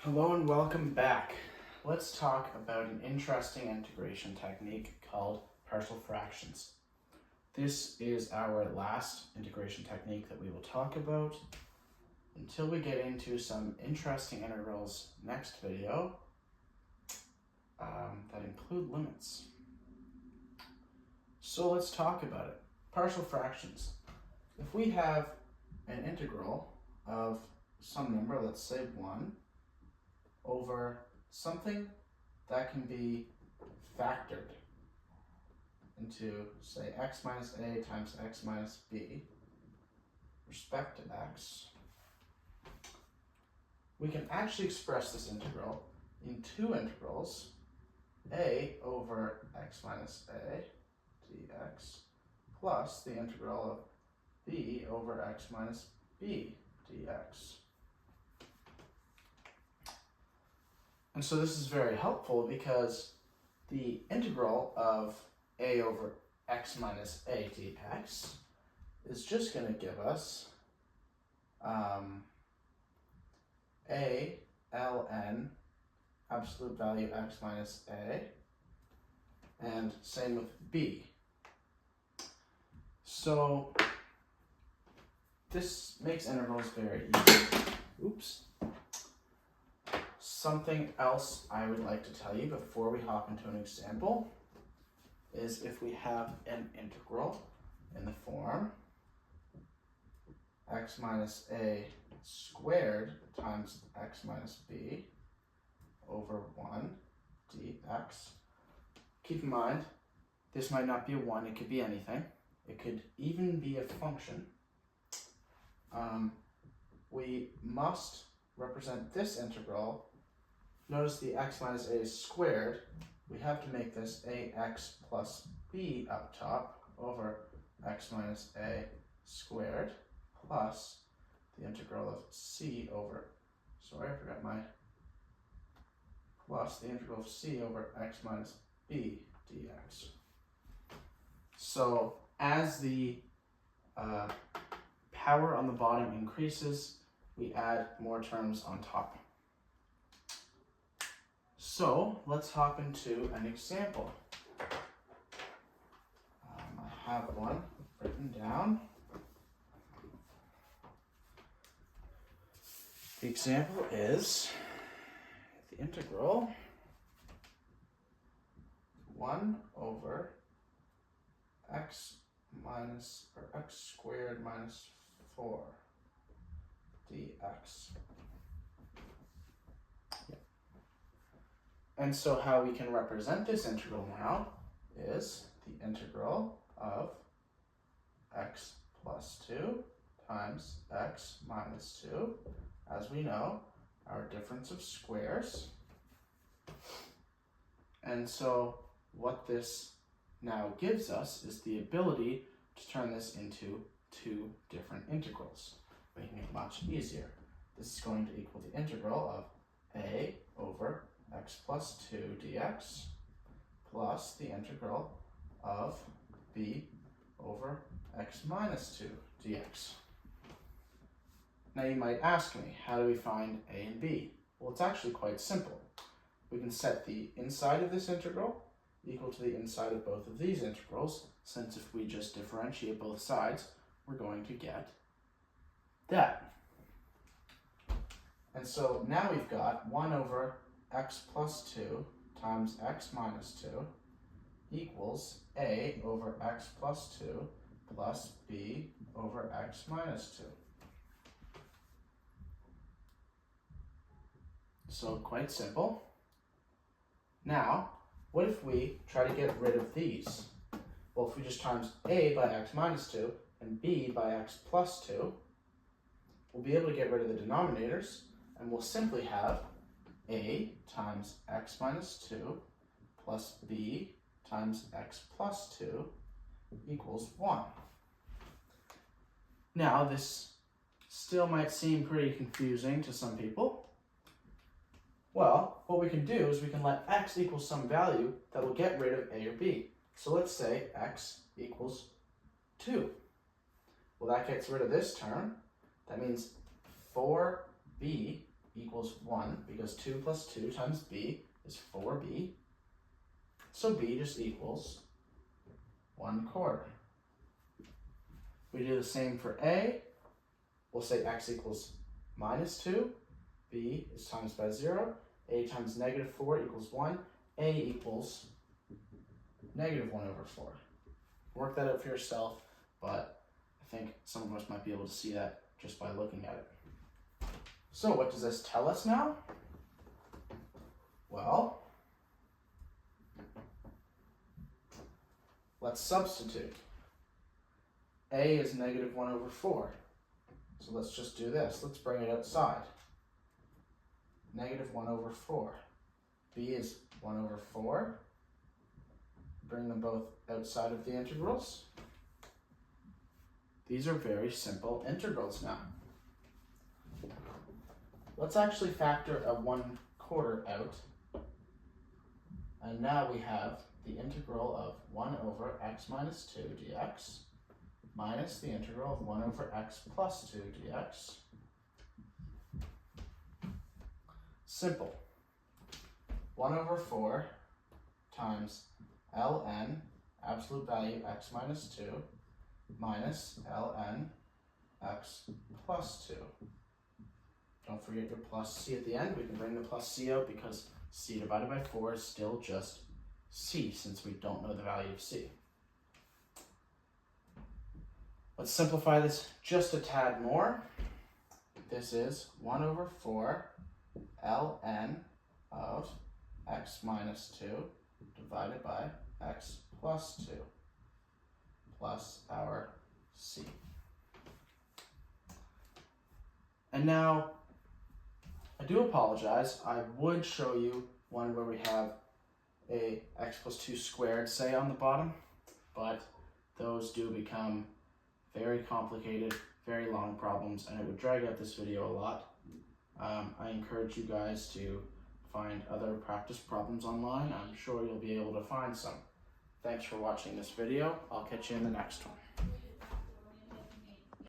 Hello and welcome back. Let's talk about an interesting integration technique called partial fractions. This is our last integration technique that we will talk about until we get into some interesting integrals next video that include limits. So let's talk about it. Partial fractions. If we have an integral of some number, let's say 1, over something that can be factored into, say, x minus a times x minus b, respect to x, we can actually express this integral in two integrals, a over x minus a dx plus the integral of b over x minus b dx. And so this is very helpful because the integral of a over x minus a dx is just going to give us a ln absolute value x minus a, and same with b. So this makes integrals very easy. Oops. Something else I would like to tell you before we hop into an example is if we have an integral in the form x minus a squared times x minus b over 1 dx. Keep in mind, this might not be a 1, it could be anything. It could even be a function. We must represent this integral. Notice the x minus a is squared. We have to make this ax plus b up top over x minus a squared plus the integral of c over, plus the integral of c over x minus b dx. So as the power on the bottom increases, we add more terms on top. So let's hop into an example. I have one written down. The example is the integral 1 over x squared minus 4 dx. And so how we can represent this integral now is the integral of x plus 2 times x minus 2. As we know, our difference of squares. And so what this now gives us is the ability to turn this into two different integrals, making it much easier. This is going to equal the integral of a over x plus 2 dx plus the integral of b over x minus 2 dx. Now you might ask me, how do we find a and b? Well, it's actually quite simple. We can set the inside of this integral equal to the inside of both of these integrals, since if we just differentiate both sides, we're going to get that. And so now we've got 1 over x plus 2 times x minus 2 equals a over x plus 2 plus b over x minus 2. So quite simple. Now, what if we try to get rid of these? Well, if we just times a by x minus 2 and b by x plus 2, we'll be able to get rid of the denominators, and we'll simply have a times x minus 2 plus b times x plus 2 equals 1. Now, this still might seem pretty confusing to some people. Well, what we can do is we can let x equal some value that will get rid of a or b. So let's say x equals 2. Well, that gets rid of this term. That means 4b equals equals 1 because 2 plus 2 times b is 4b. So b just equals 1/4. We do the same for a. We'll say x equals -2. b is times by 0. a times -4 equals 1. a equals -1/4. Work that out for yourself, but I think some of us might be able to see that just by looking at it. So what does this tell us now? Well, let's substitute. A is -1/4. So let's just do this. Let's bring it outside. -1/4. B is 1/4. Bring them both outside of the integrals. These are very simple integrals now. Let's actually factor a 1/4 out. And now we have the integral of 1/x minus 2 dx minus the integral of 1/x plus 2 dx. Simple. 1/4 times ln, absolute value x minus 2, minus ln x plus 2. Don't forget your plus c at the end. We can bring the plus c out because c divided by 4 is still just c since we don't know the value of c. Let's simplify this just a tad more. This is 1/4 ln of x minus 2 divided by x plus 2 plus our c. And now, I do apologize. I would show you one where we have a x plus 2 squared, say, on the bottom, but those do become very complicated, very long problems, and it would drag out this video a lot. I encourage you guys to find other practice problems online. I'm sure you'll be able to find some. Thanks for watching this video. I'll catch you in the next one.